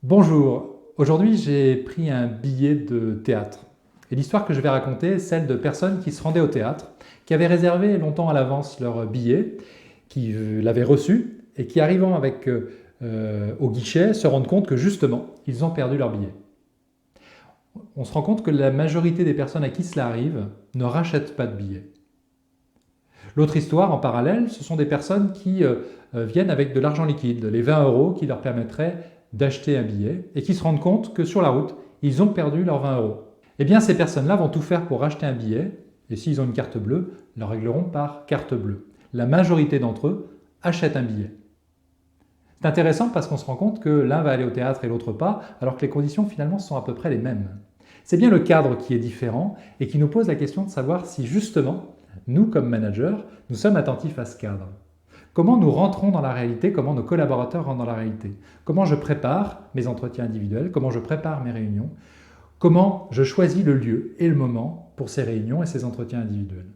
Bonjour, aujourd'hui j'ai pris un billet de théâtre. Et l'histoire que je vais raconter est celle de personnes qui se rendaient au théâtre, qui avaient réservé longtemps à l'avance leur billet, qui l'avaient reçu et qui arrivant au guichet se rendent compte que justement ils ont perdu leur billet. On se rend compte que la majorité des personnes à qui cela arrive ne rachètent pas de billets. L'autre histoire en parallèle, ce sont des personnes qui viennent avec de l'argent liquide, les 20 euros qui leur permettraient d'acheter un billet et qui se rendent compte que sur la route, ils ont perdu leurs 20 euros. Eh bien, ces personnes-là vont tout faire pour acheter un billet et s'ils ont une carte bleue, ils le régleront par carte bleue. La majorité d'entre eux achètent un billet. C'est intéressant parce qu'on se rend compte que l'un va aller au théâtre et l'autre pas, alors que les conditions finalement sont à peu près les mêmes. C'est bien le cadre qui est différent et qui nous pose la question de savoir si justement, nous comme managers, nous sommes attentifs à ce cadre. Comment nous rentrons dans la réalité, comment nos collaborateurs rentrent dans la réalité. Comment je prépare mes entretiens individuels, comment je prépare mes réunions, comment je choisis le lieu et le moment pour ces réunions et ces entretiens individuels.